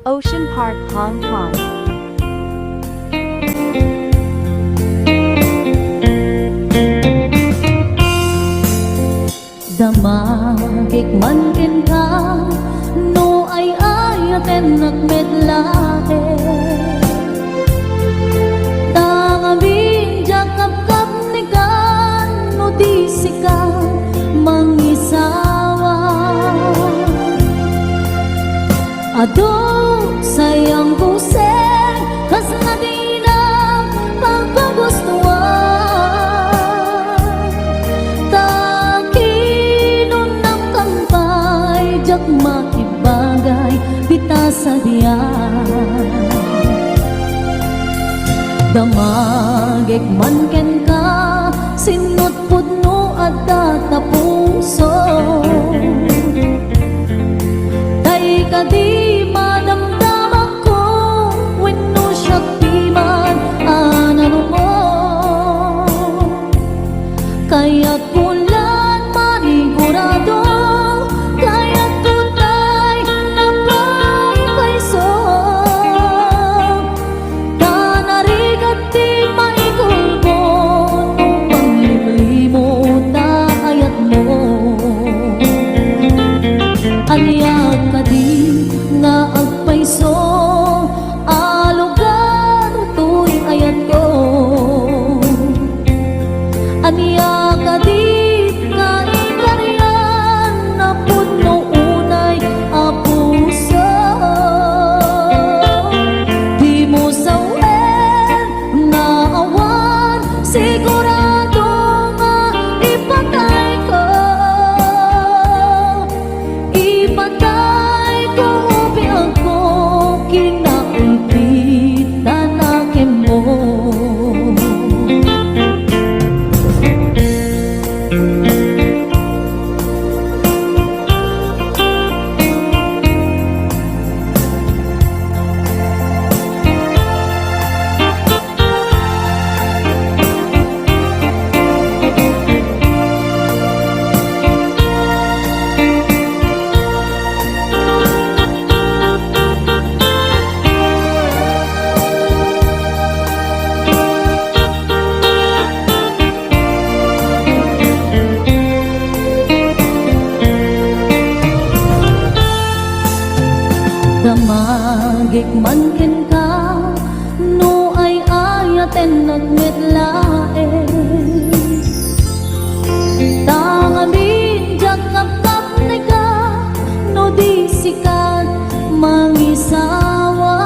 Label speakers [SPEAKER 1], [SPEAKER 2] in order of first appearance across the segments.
[SPEAKER 1] Ocean Park, Hong Kong.
[SPEAKER 2] Damagik man ken ka no ay ayaten nagmedlae tangabing jakap-kap ni kan no di sika mangisawa ado sayang ko sen kas na di na pagkagustuhan makibagay bita sa diyan damagik man ken ka sinot pudno at tatapuso tay ka di madamdam ako wenno siya piman anano mo kaya't pulan manigurado aliag ka di nga agpaiso alugar tuy ayat ko aniag ka di nga ikaryan na puno unay apuso di mo sawen nga awan sigurado nga ipatay ko damagik man ken ka no ay ayaten nagmetlae tangamin jakap-kap ni ka no di sikat mangisawa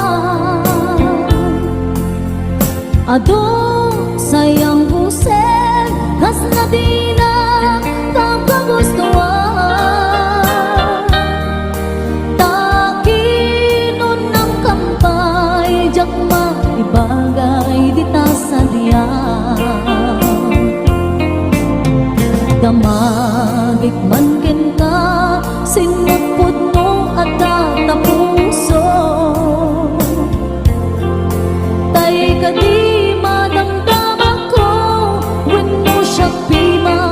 [SPEAKER 2] ado sayang busen kas na di na pagkagustuhan ibagay dita sa diyan damagik man ken ka sinot pudno at tatapuso tay ka di madamdam ako wenno siya piman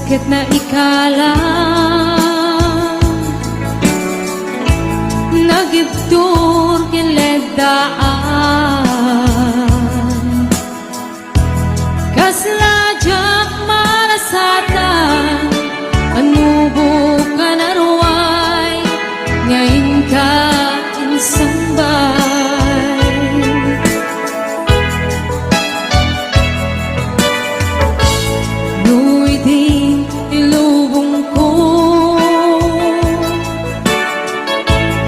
[SPEAKER 3] Ket na ikala nagibtur kiledaan kasladyak malasatan anubo ka naruay ngayon ka insambay nuy di ilubong ko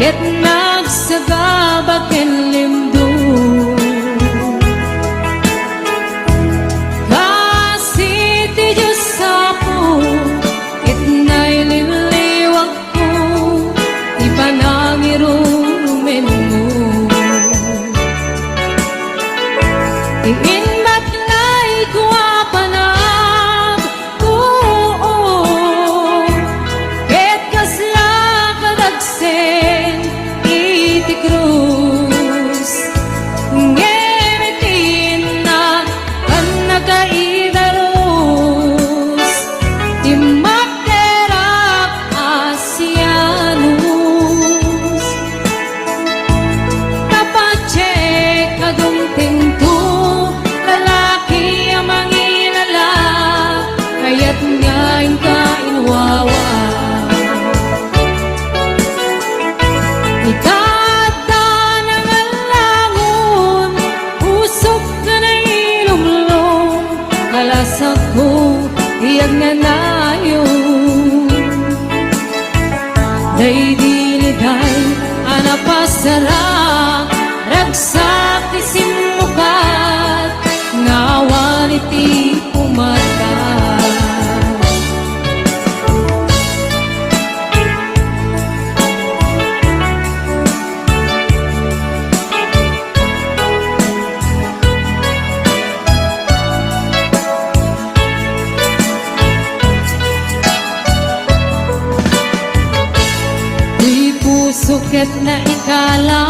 [SPEAKER 3] ket nagsagabag ken limdo kasi ti Diyos ako ket naililiwag ko ti panangirumen mo iinbat lay kuwapanag tuo ket kasla kadagsen iti krus ngemitin na kan nakaidaros ti magterak asianus tapacek agong tinto lalaki ang mangilala kaya't ngayon ka inwawa Itata ng alangon, usok ka na ilumlong, kalasag ko, iyag na nayon. Day diliday, anapasara, ragsak ti simukat, ngawan iti umata. Di puso ket na ikala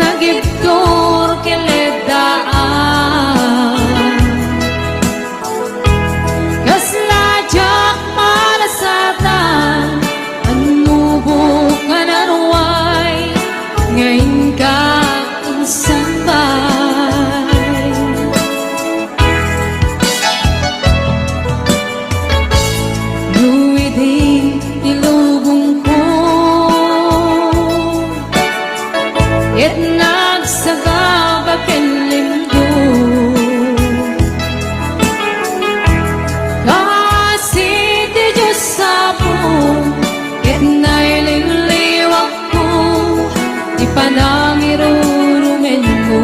[SPEAKER 3] nagibtur kiledaan kasladyak malasatan anubo ka naruay ngayon ka insambay Luwidi ilubong ko ket nagsagabag ken limdo kasi ti Diyos ako ket naililiwag ko ti panangirurumen mo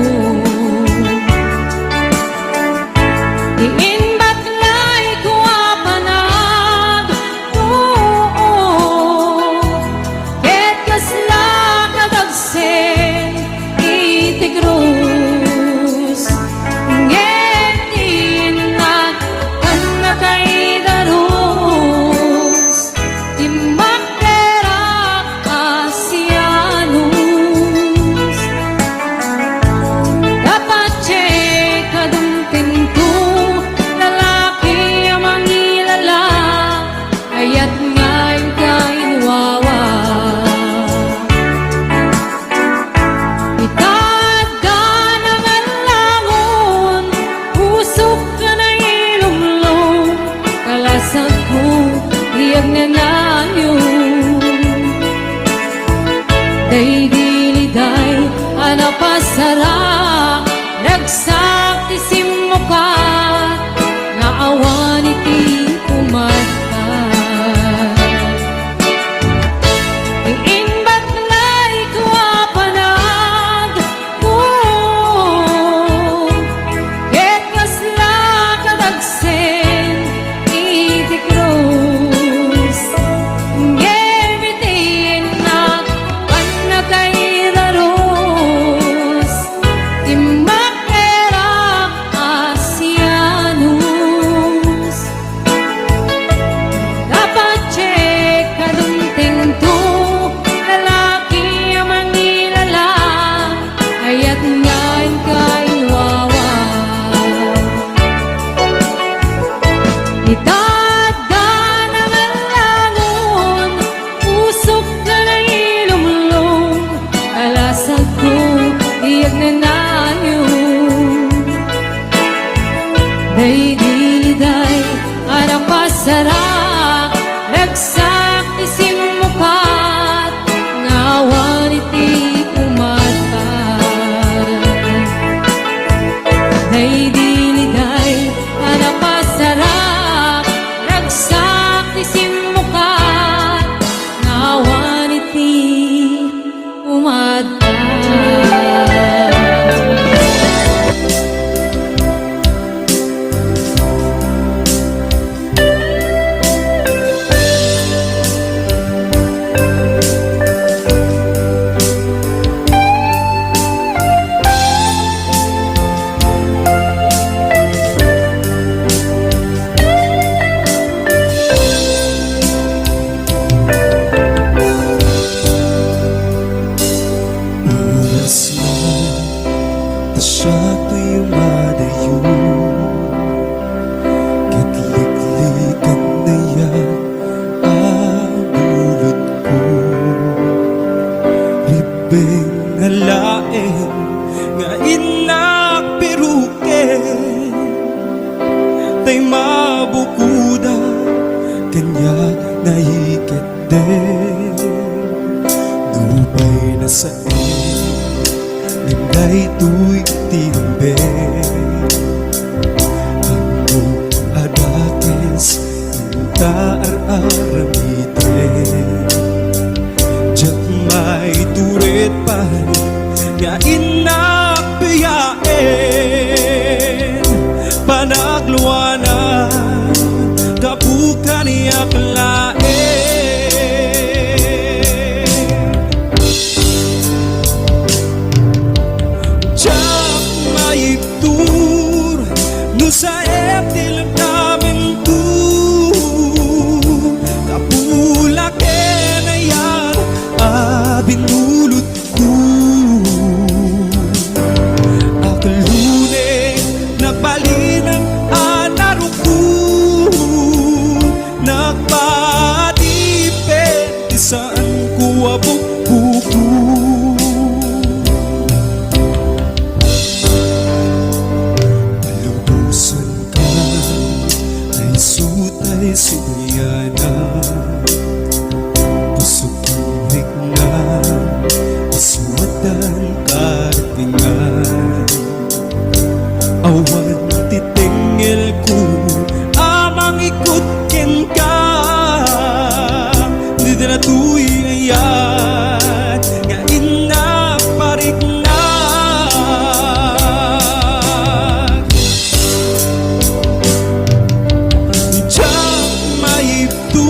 [SPEAKER 3] iinbat lay kuwapanag tuo ket kasla kadagsen iti krus ngetin na kan nakaidaros ti magterak asianus tapacek kadung pinto lalaki ang mangilala kaya't ngayon ka inwawa Itata ng alangon, usok ka na ilumlong, kalasag ko, iyag na nayon. Day diliday, anapasara, ragsak ti simukat, naawan iti umata. Iinbat lay kuwapanag ko ket kasla kadagsen iti krus ngemitin na kan nakaidaros ti magterak kumata.
[SPEAKER 4] Oras na siya ko'y umadayo, kitliklikan na yan ang dulot ko. Ribeng halain nga inak peruken, tay mabukuda kanya naiket din. Dubay na sa Nagay tu'y timbe Ako adakes Inta ar-aramite Diyak may turit pa Nga inapiyain Panagluana Kapukan iyak lain sa eptil namin tu kapulake na yan binulot ko akalune nagbalinang anaruko nagpadipet saan ko abukuko Sutay suyana Pusok pilik na Iswadan kartingan Awan titingil ko Amang ikutkin ka Hindi na tuwi ngayon Nga inaparik na Tu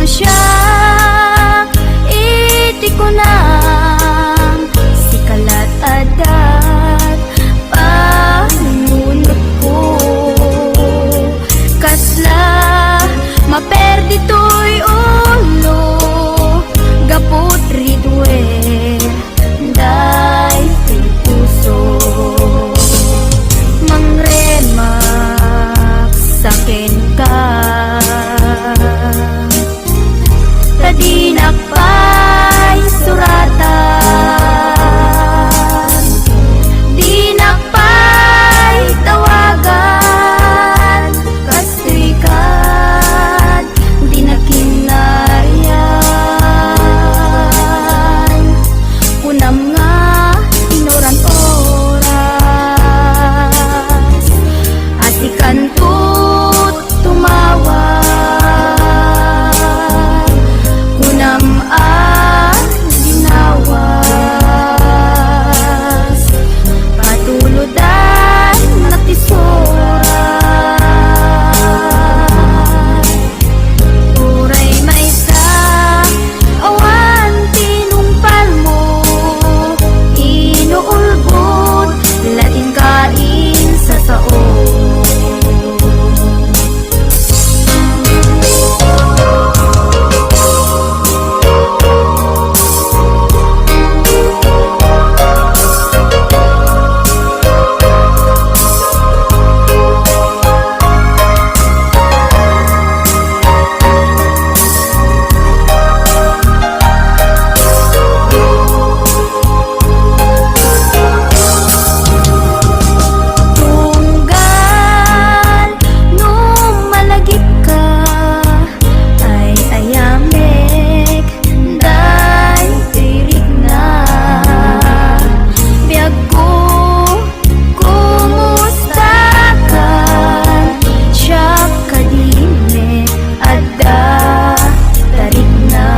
[SPEAKER 2] siya iti ko na si kalat adat panunot ko kasla maperdi to'y ulo gapot ridwer day puso mangremak saken ka tadinak pa'y suratan dinak pa'y tawagan kastoy kan dinakinayan kunam nga inoran oras asikan tut tumawag kunam ginawas patuludan natisoran uray maysa awan tinumpal mo inuulbod laing kain sa sao tunggal nung malagip ka ay ayamek day tirik na biyag ko kumusta ka siya kadime adda tarik na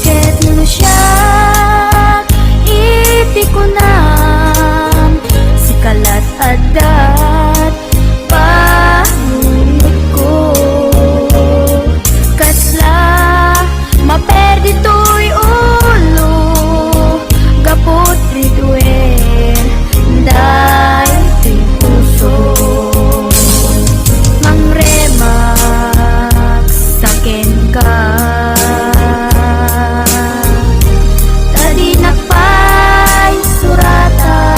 [SPEAKER 2] ket no siya iti ko na si kalat adat panunot ko kasla maperdi to'y ulo gapot ridwer day puso mangremak saken ka tadinak pa'y suratan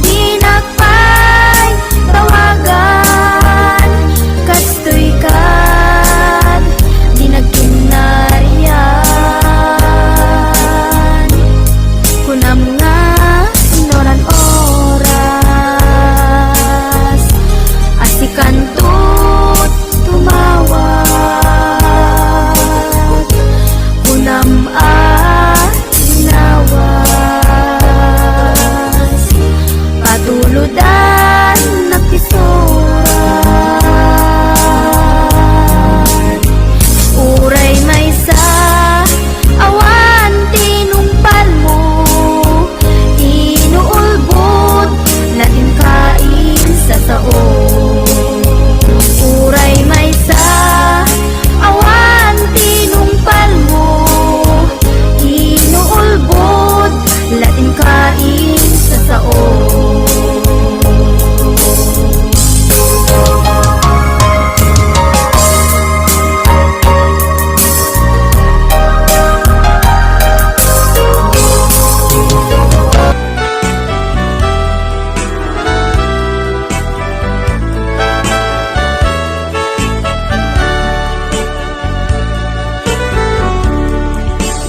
[SPEAKER 2] dinak pa'y tawagan kastoy kan dinagkinaryan kunam nga inoran oras asikan tut tumawag kunam ginawas patuludan nagtisoran uray maysa awan tinumpal mo inuulbod laing kain sa sao uray maysa awan tinumpal mo inuulbod laing kain sa sao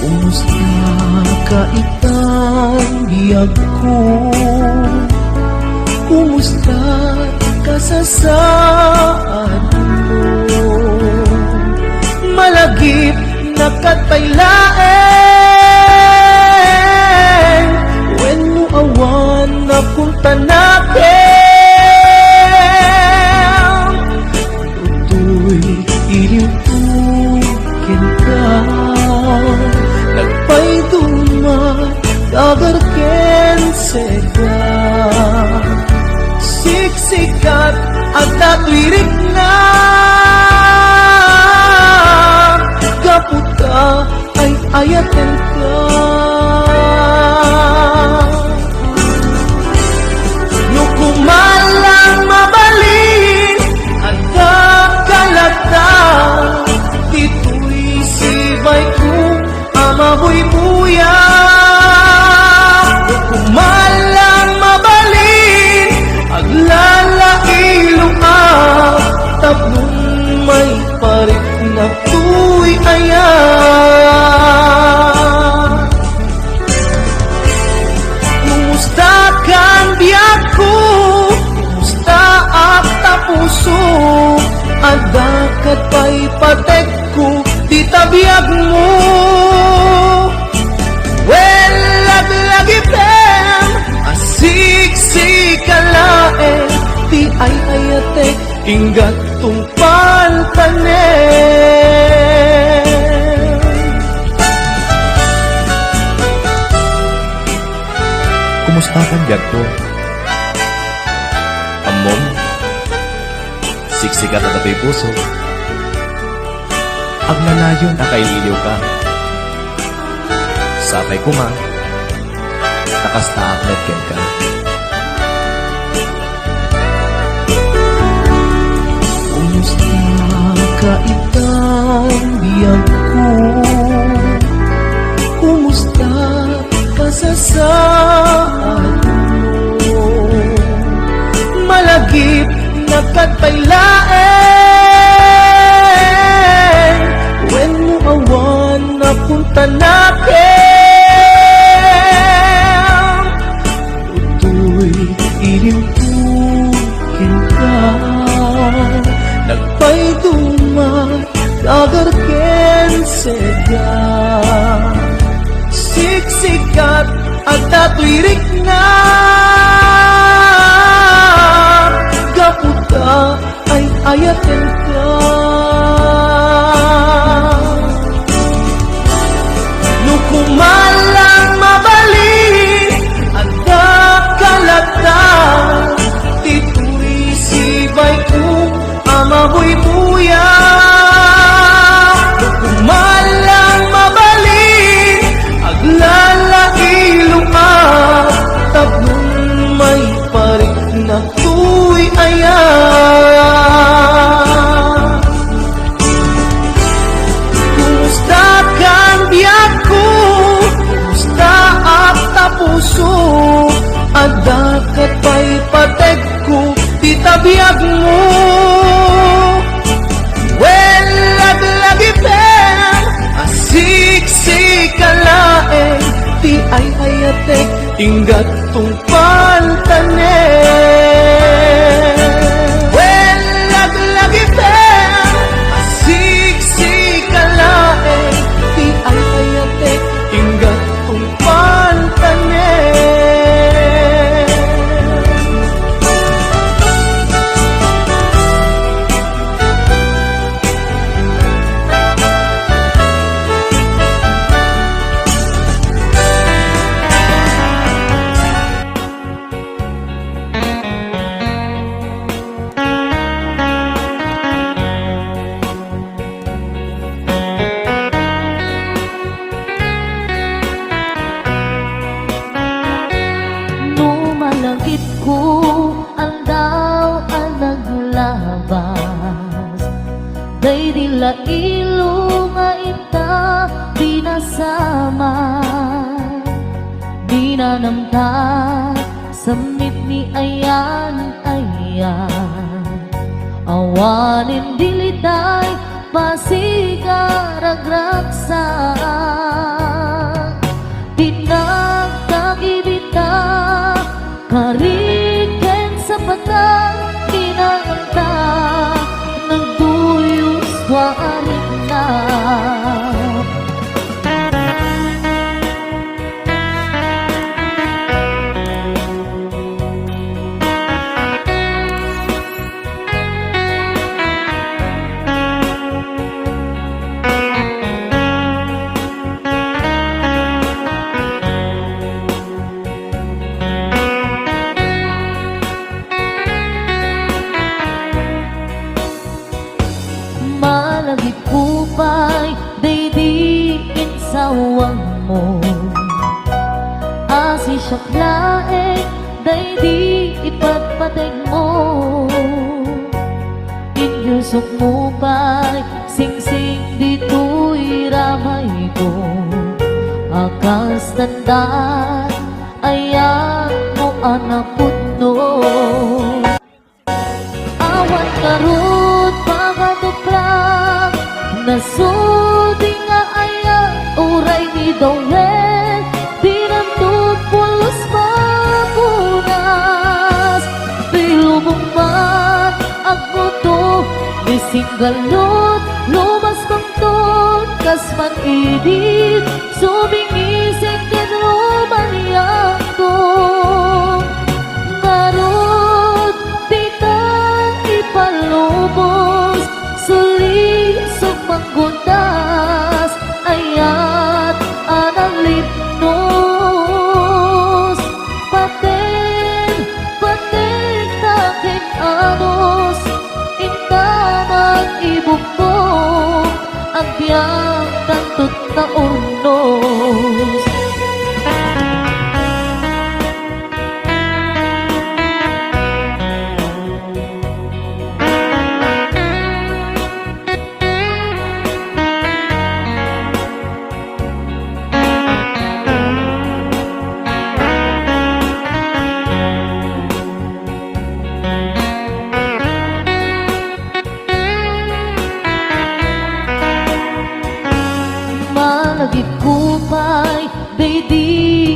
[SPEAKER 4] Kumusta ka itang biyag ko? Kumusta ka sa saan mo? Malagip na katpailaeng when mo awan na punta natin tutoy iliw-tukin ka nagpay dumat dagar ken sega siksikat at natwirik na
[SPEAKER 5] may parik na tuy ayan. Kumusta kan biyak ko, kumusta ak tapuso, adakat pa'y patek ko, di tabiyag mo. Well, lagi pem, asik-sik kalae, di ay ayatek, inggat tungpal tanem.
[SPEAKER 4] Kumusta kan biag ko? Amon, siksikat at ato'y puso. Agnanayon na kaililiw ka. Sapay ko ma, nakastaak nagken ka.
[SPEAKER 5] Kumusta ka itang biyag ko? Kumusta ka sa saan mo? Malagip na katpailaen, when mo awan na punta nakin, utoy ilimpukin ka. Nagpaydumat dagarken sega, siksikat at tatwirik na. Gaputa ay ayaten ka. Nukumalang mabalik at nakalata, tituri sibay ko amabuy-buya. Nukumalang mabalik aglalailong tablong may parik na tuy ayan. Kumusta kan biyak ko, kumusta ak tapuso, adakat pa'y patek ko, di tabiyag mo. Well, lagi pem, asik-sik kalae, di ay ayatek, inggat tungpal tanem. Well, lagi pem, asik-sik kalae, di ay ayatek, inggat tungpal tanem.
[SPEAKER 2] Numalangit ko ang daw ang naglabas, day dila ilo nga ita binasama, binanamta samit ni ayan awanin diliday pasigaragraksa. Pinagkakibita kariken sa patang kinanganta, nagduyos warin na. Malagip kupay, day di insawang mo. Asi syaklae, day di ipatpateg mo. Inyusok mo pa'y sing-sing dito'y ramay ko. Akas tandaan, ayan mo anak putno. Awan karut, pagkatupla galot, lumas bangton, kas man idit, sumingising ken rumaniyang ko. Ngarot, di ka ipalubos, sulisog manggundas, ayat analipnos. Paten, paten takin anos, intaman ibukto, ang biyang kantut na urnos. Malagip kupay, di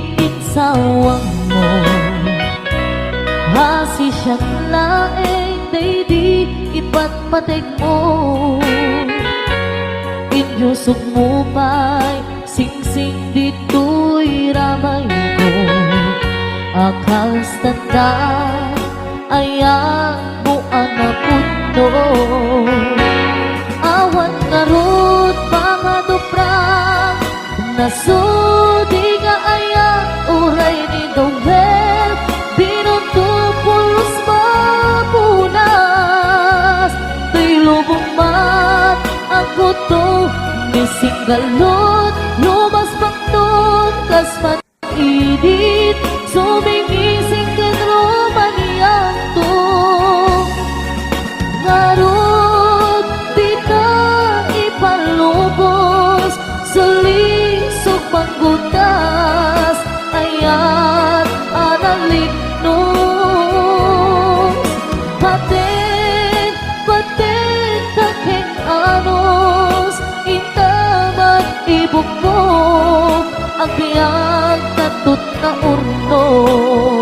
[SPEAKER 2] sawang mo. Hasi siyang laeng, di ipatpatig mo. Inyusok mo pa'y sing-sing dito'y ramay ko. Akal tanda, ayang mo anapundo. Awan ngarot, mga duprang, nasudi nga ayang uray ni Dowel, binutupulos mapunas, tuy lubong mat ang kuto, mising galot, lumas bangton, kas man idit, sumingising ken rumaniyang to. Ngarot, di ka ipalubos, sulisog manggundas, ayat analipnos. Paten, paten taking anos, intaman ibukbok, ang biyang tatut na urnos.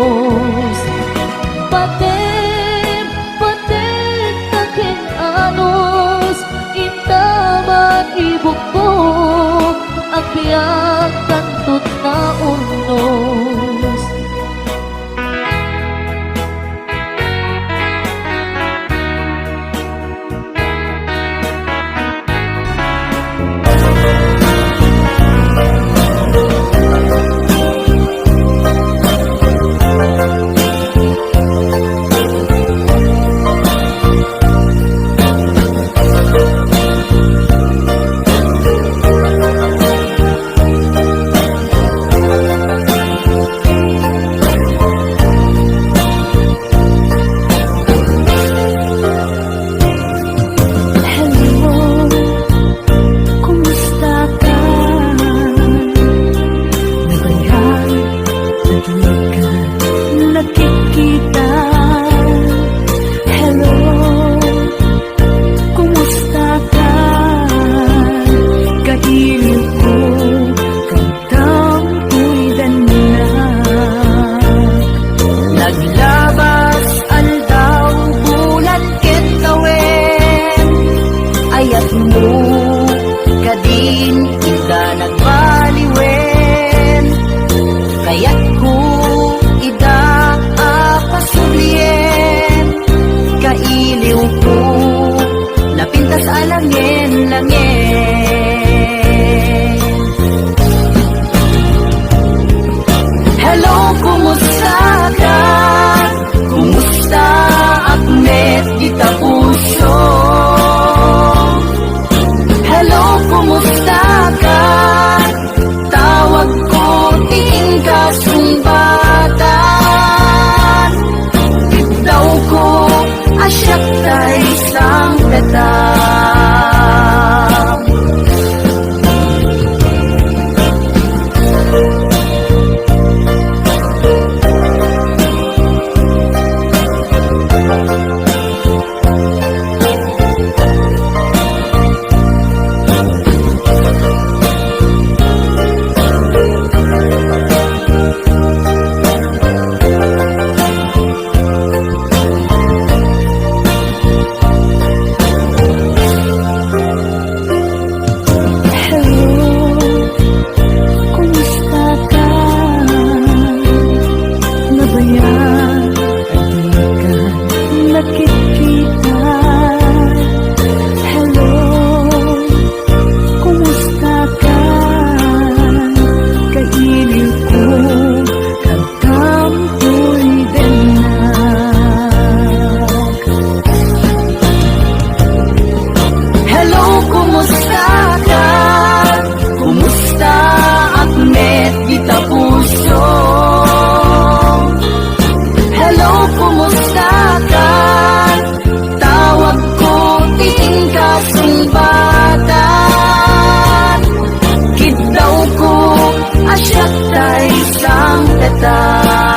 [SPEAKER 2] Paten, paten taking anos, intaman ibukbok, ang biyang kantut na urnos. kumusta ka? Kumusta at met kita puso? Hello, kumusta ka? Tawag ko ting kasumbatan. Kitaw ko asyak tayo sang tata.